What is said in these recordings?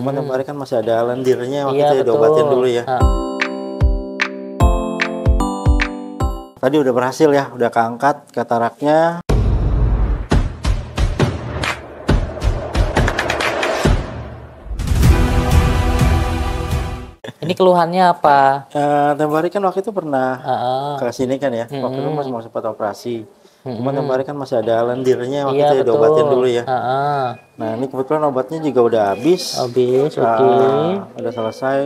Cuman yang kemarin kan masih ada lendirnya, waktu Iya, itu betul. diobatin dulu ya. Tadi udah berhasil ya, udah keangkat kataraknya. Ini keluhannya apa? Tempoh hari kan waktu itu pernah ke sini kan ya, waktu itu masih mau sempat operasi. Cuman tempoh hari kan masih ada lendirnya, waktu Iya, itu diobatin dulu betul. ya. Nah ini kebetulan obatnya juga udah habis. Habis, oke. Udah selesai.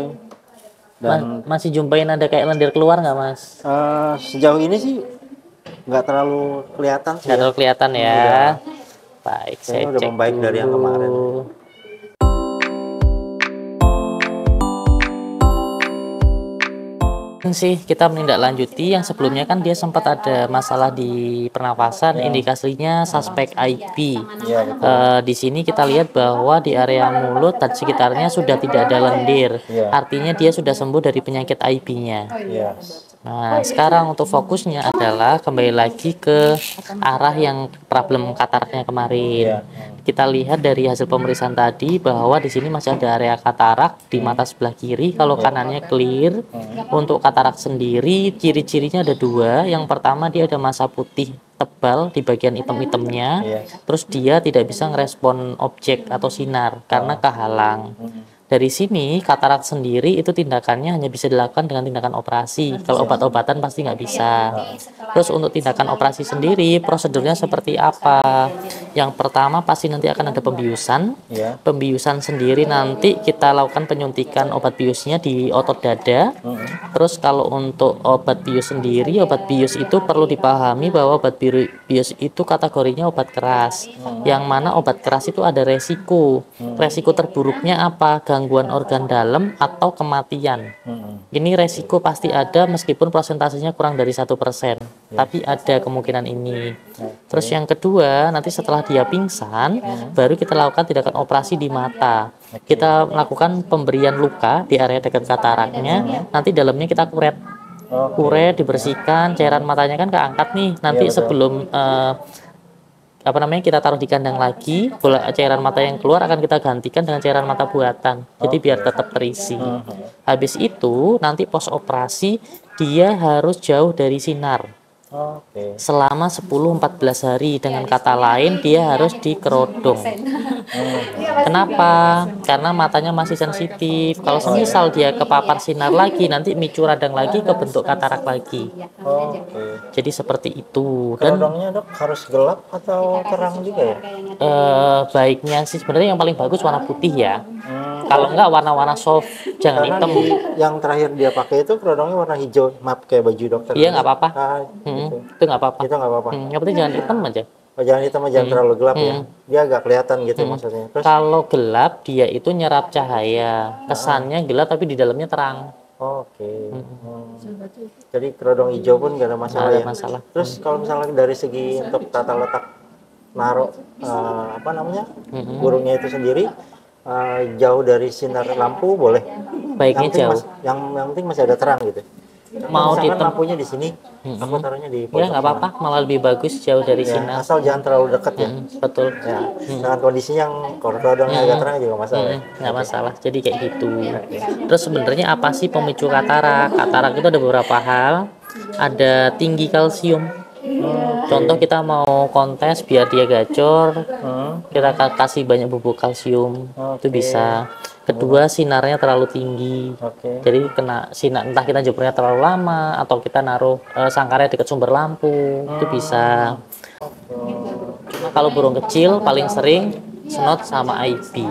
Dan Masih jumpain ada kayak lendir keluar nggak, Mas? sejauh ini sih nggak terlalu kelihatan sih Nggak ya. terlalu kelihatan ya. Udah, Baik, saya kayaknya udah cek membaik dulu. dari yang kemarin. Sih kita menindaklanjuti yang sebelumnya kan dia sempat ada masalah di pernafasan, indikasinya suspek IP. Iya, betul. Di sini kita lihat bahwa di area mulut dan sekitarnya sudah tidak ada lendir, Iya. artinya dia sudah sembuh dari penyakit IP-nya. Iya. Nah, sekarang untuk fokusnya adalah kembali lagi ke arah yang problem kataraknya kemarin. Kita lihat dari hasil pemeriksaan tadi bahwa di sini masih ada area katarak di mata sebelah kiri, kalau kanannya clear. Untuk katarak sendiri, ciri-cirinya ada dua. Yang pertama, dia ada massa putih tebal di bagian item-itemnya, terus dia tidak bisa ngerespon objek atau sinar karena kehalang. Dari sini, katarak sendiri itu tindakannya hanya bisa dilakukan dengan tindakan operasi. Kalau obat-obatan pasti nggak bisa. Terus untuk tindakan operasi sendiri, prosedurnya seperti apa? Yang pertama pasti nanti akan ada pembiusan. Pembiusan sendiri nanti kita lakukan penyuntikan obat biusnya di otot dada. Terus kalau untuk obat bius sendiri, obat bius itu perlu dipahami bahwa obat bius itu kategorinya obat keras. Yang mana obat keras itu ada resiko. Resiko terburuknya apa? Gangguan organ dalam atau kematian. Ini resiko pasti ada meskipun persentasenya kurang dari 1%, tapi ada kemungkinan ini. Terus yang kedua, nanti setelah dia pingsan, baru kita lakukan tindakan operasi di mata. Kita melakukan pemberian luka di area dekat kataraknya, nanti dalamnya kita kuret. Kuret, dibersihkan, cairan matanya kan keangkat nih. Nanti sebelum kita taruh di kandang lagi, bola cairan mata yang keluar akan kita gantikan dengan cairan mata buatan, jadi biar tetap terisi. Habis itu nanti pos operasi dia harus jauh dari sinar selama 10-14 hari. Dengan kata lain, dia harus dikerodong. Kenapa? Karena matanya masih sensitif. Kalau semisal dia kepapar sinar lagi, nanti micu radang lagi, kebentuk katarak lagi. Jadi seperti itu. Dan Kerodongnya, Dok, harus gelap atau terang juga ya? Baiknya sih sebenarnya yang paling bagus warna putih ya. Kalau enggak warna-warna soft, jangan Karena hitam. yang terakhir dia pakai itu kerodongnya warna hijau, maaf kayak baju dokter. Iya, nggak apa-apa. Gitu. Itu nggak apa-apa. Itu nggak apa-apa. Yang penting jangan hitam aja. Jangan hitam, jangan terlalu gelap ya. Dia agak kelihatan gitu maksudnya. Terus Kalau gelap dia itu nyerap cahaya, kesannya gelap tapi di dalamnya terang. Jadi kerodong hijau pun nggak ada masalah Nggak ada ya. masalah. Terus kalau misalnya dari segi untuk tata letak naruh burungnya itu sendiri, jauh dari sinar lampu boleh. Baiknya jauh. Yang penting masih ada terang gitu. Mau Misalkan ditem- lampunya di sini, aku taruhnya di Ya pojok nggak apa-apa, malah lebih bagus jauh dari ya, sinar. asal jangan terlalu dekat ya. Betul. Ya, dengan kondisinya yang kerodongnya agak terang juga masalah. Nggak masalah. Jadi kayak gitu. Terus sebenarnya apa sih pemicu katarak? Katarak itu ada beberapa hal. Ada tinggi kalsium. Contoh kita mau kontes biar dia gacor, kita kasih banyak bubuk kalsium, itu bisa. Kedua, sinarnya terlalu tinggi, jadi kena sinar, entah kita jemurnya terlalu lama atau kita naruh sangkarnya dekat sumber lampu, itu bisa. Cuma kalau burung kecil paling sering snot sama IP.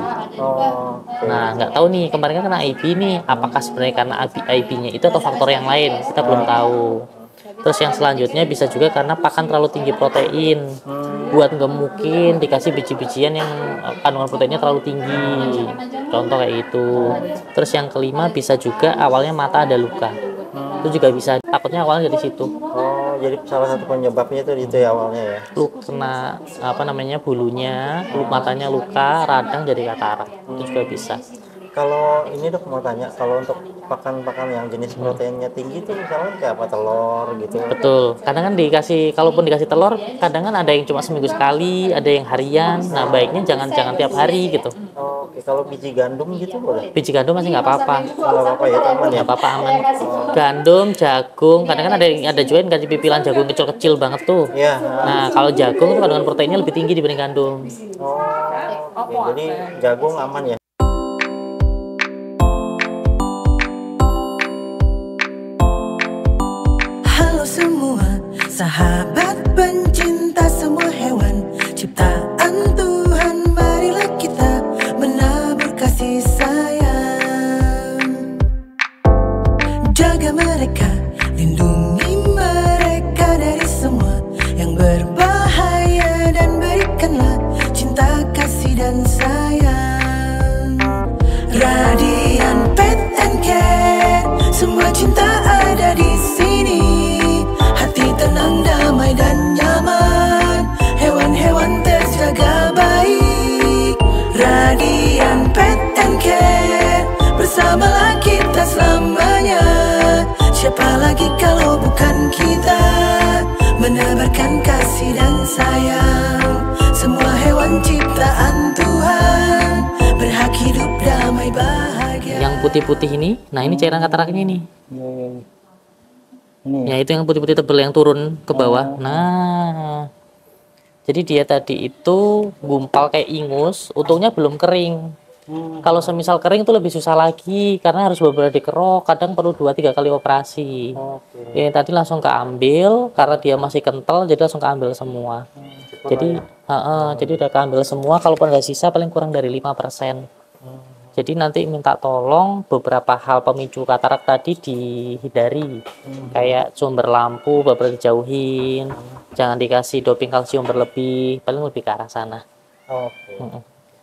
Nah, nggak tahu nih kemarin kan kena IP nih, apakah sebenarnya karena IP-nya itu atau faktor yang lain, kita belum tahu. Terus yang selanjutnya bisa juga karena pakan terlalu tinggi protein. Buat gemukin dikasih biji-bijian yang kandungan proteinnya terlalu tinggi. Contoh kayak gitu. Terus yang kelima bisa juga awalnya mata ada luka. Itu juga bisa. Takutnya awalnya dari situ. Jadi salah satu penyebabnya itu ya awalnya ya. Lu kena bulunya, matanya luka, radang jadi katarak. Itu juga bisa. Kalau ini Dok mau tanya, kalau untuk pakan-pakan yang jenis proteinnya tinggi itu misalnya kayak apa, telur gitu? Betul. Kadang kan kalaupun dikasih telur, kadang kan ada yang cuma seminggu sekali, ada yang harian. Nah, baiknya jangan tiap hari gitu. Oke, kalau biji gandum gitu boleh? Biji gandum masih nggak apa-apa. Nggak apa-apa ya, aman ya? Nggak apa-apa, aman. Gandum, jagung, kadang kan ada juga yang kasih pipilan jagung kecil-kecil banget tuh. Iya. Nah, kalau jagung itu kandungan proteinnya lebih tinggi dibanding gandum. Oh, oke. Jadi jagung aman ya? Halo semua, sahabat pencinta semua hewan ciptaan Tuhan, marilah kita menabur kasih sayang. Jaga mereka, lindungi mereka dari semua yang berbahaya, dan berikanlah cinta, kasih dan sayang. Radiant Pet and Care, semua cinta ada di sini. Hati tenang, damai dan nyaman, hewan-hewan terjaga baik. Radiant Pet and Care, bersamalah kita selamanya. Siapa lagi kalau bukan kita, menebarkan kasih dan sayang. Semua hewan ciptaan Tuhan berhak hidup damai bahagia. Yang putih-putih ini, nah ini cairan kataraknya nih. Ini. Ya itu yang putih-putih tebel yang turun ke bawah. Nah, jadi dia tadi itu gumpal kayak ingus, untungnya belum kering. Kalau semisal kering itu lebih susah lagi karena harus beberapa dikerok, kadang perlu 2-3 kali operasi. Ini tadi langsung keambil karena dia masih kental, jadi langsung keambil semua. Jadi udah keambil semua, kalaupun ada sisa paling kurang dari 5%. Jadi nanti minta tolong beberapa hal pemicu katarak tadi dihindari, kayak sumber lampu beberapa dijauhin, jangan dikasih doping kalsium berlebih, paling lebih ke arah sana.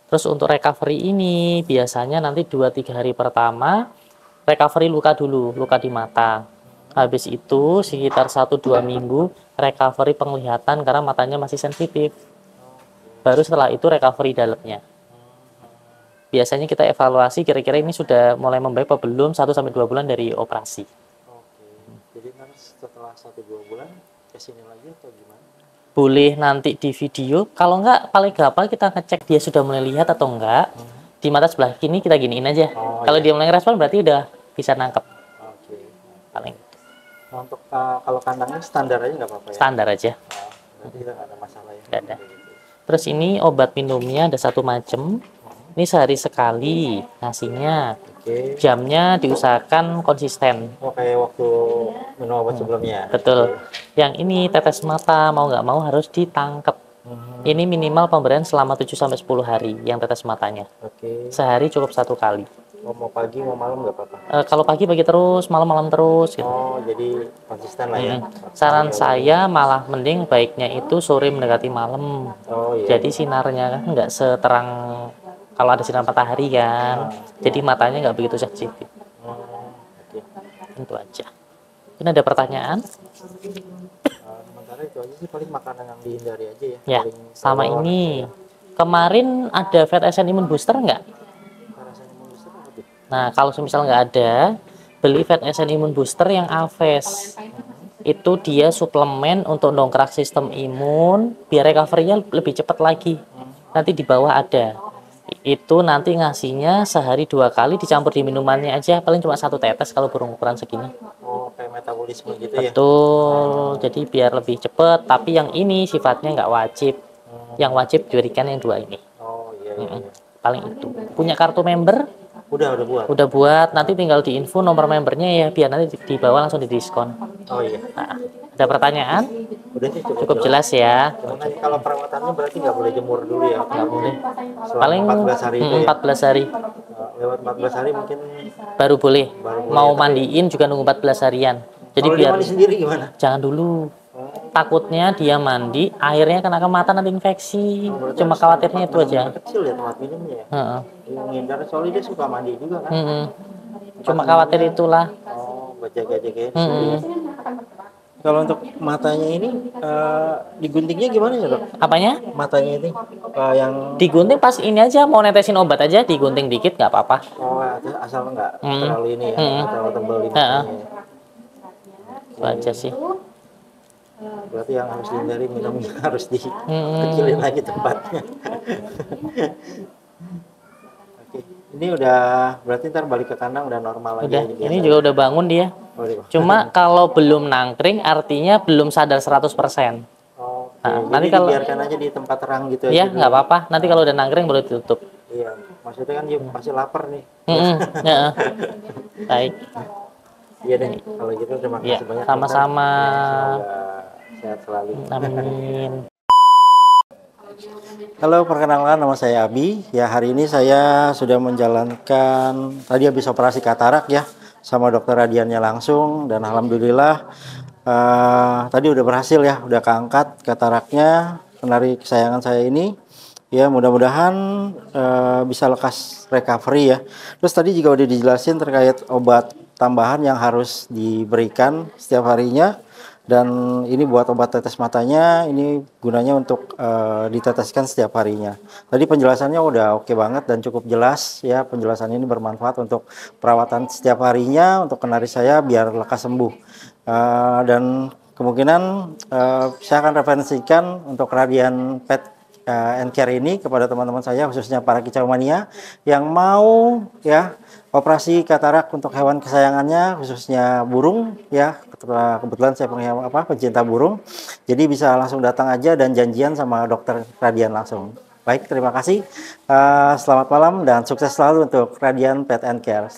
Terus untuk recovery ini biasanya nanti 2-3 hari pertama recovery luka dulu, luka di mata. Habis itu sekitar 1-2 minggu recovery penglihatan karena matanya masih sensitif. Baru setelah itu recovery dalamnya. Biasanya kita evaluasi kira-kira ini sudah mulai membaik apa belum 1-2 bulan dari operasi. Jadi nanti setelah 1-2 bulan kesini lagi atau gimana? Boleh nanti di video, kalau enggak paling gampang kita ngecek dia sudah mulai lihat atau enggak. Di mata sebelah kiri kita giniin aja. Kalau dia mulai respon berarti udah bisa nangkep. Paling. Nah, untuk kalau kandangnya standar aja nggak apa-apa ya? Standar aja. Berarti kita nggak ada masalah ya? Nggak ada. Terus ini obat minumnya ada 1 macam. Ini sehari sekali ngasihnya. Jamnya diusahakan konsisten. Oh, kayak waktu minum obat sebelumnya? Betul. Yang ini tetes mata mau nggak mau harus ditangkep. Ini minimal pemberian selama 7-10 hari yang tetes matanya. Sehari cukup 1 kali. Mau pagi mau malam nggak apa-apa? Kalau pagi terus, malam terus. Gitu. Oh, jadi konsisten lah ya? Saran saya malah mending baiknya itu sore mendekati malam. Jadi sinarnya kan nggak seterang kalau ada sinar matahari kan, jadi matanya nggak begitu sensitif. Tentu aja. Ini ada pertanyaan? Sementara itu aja sih, paling makanan yang dihindari aja ya. Ya, sama ini. Kemarin ada Vet SN Immune Booster nggak? Nah, kalau misal nggak ada, beli Vet SN Immune Booster yang Aves. Itu dia suplemen untuk dongkrak sistem imun, biar recovery-nya lebih cepat lagi. Nanti di bawah ada. Itu nanti ngasihnya sehari 2 kali dicampur di minumannya aja, paling cuma 1 tetes kalau berukuran segini. Oh, kayak metabolisme gitu ya? Betul, jadi biar lebih cepet, tapi yang ini sifatnya nggak wajib. Yang wajib diberikan yang 2 ini. Oh iya. Paling itu. Punya kartu member? Udah buat. Udah buat, nanti tinggal di info nomor membernya ya, biar nanti di bawah langsung didiskon. Oh iya. Nah, ada pertanyaan? Udah sih Cukup jelas ya. Cuman nanti kalau perawatannya berarti nggak boleh jemur dulu ya? Nggak boleh. Selama Paling 14 hari itu ya? 14 hari. Lewat 14 hari mungkin Baru boleh. Mau ya, mandiin juga nunggu 14 harian. Jadi kalau biar dia mandi sendiri gimana? jangan dulu. Takutnya dia mandi, airnya kena ke mata nanti infeksi. Cuma khawatirnya itu aja. Kecil ya tempat minumnya ya? Menghindar, soalnya dia suka mandi juga kan? Cuma khawatir itulah. Oh, buat jaga-jagain sendiri. Kalau untuk matanya ini diguntingnya gimana ya, Dok? Apanya? Matanya ini yang Digunting pas ini aja, mau netesin obat aja, digunting dikit nggak apa-apa. asal nggak terlalu ini ya, nggak terlalu tebal di matanya. Itu aja sih. Berarti yang harus dihindari minumnya harus dikecilin lagi tempatnya. Oke, Ini udah berarti ntar balik ke kandang udah normal lagi. Udah, ya, ini juga udah bangun dia. Oh, iya. Cuma kalau belum nangkring artinya belum sadar 100%. Oke. Nah, Jadi nanti kalau dibiarkan aja di tempat terang gitu ya aja dulu. nggak apa-apa. Nanti kalau udah nangkring baru ditutup. Iya, maksudnya kan dia masih lapar nih. Ya. Baik. Iya deh, kalau gitu terima kasih Ya, banyak. sama-sama. Semoga sehat selalu. Amin. Halo, perkenalkan nama saya Abi. Ya, hari ini saya sudah menjalankan tadi habis operasi katarak ya sama dokter Radiannya langsung dan alhamdulillah tadi udah berhasil ya, udah keangkat kataraknya penari kesayangan saya ini. Ya, mudah-mudahan bisa lekas recovery ya. Terus tadi juga udah dijelasin terkait obat tambahan yang harus diberikan setiap harinya. Dan ini buat obat tetes matanya, ini gunanya untuk diteteskan setiap harinya. Tadi penjelasannya udah oke banget dan cukup jelas ya. Penjelasan ini bermanfaat untuk perawatan setiap harinya untuk kenari saya biar lekas sembuh. Dan kemungkinan saya akan referensikan untuk Radian Pet and Care ini kepada teman-teman saya khususnya para kicau mania yang mau ya operasi katarak untuk hewan kesayangannya khususnya burung ya. Kebetulan saya pencinta burung, jadi bisa langsung datang aja dan janjian sama dokter Radian langsung. Baik, terima kasih. Selamat malam dan sukses selalu untuk Radian Pet and Care.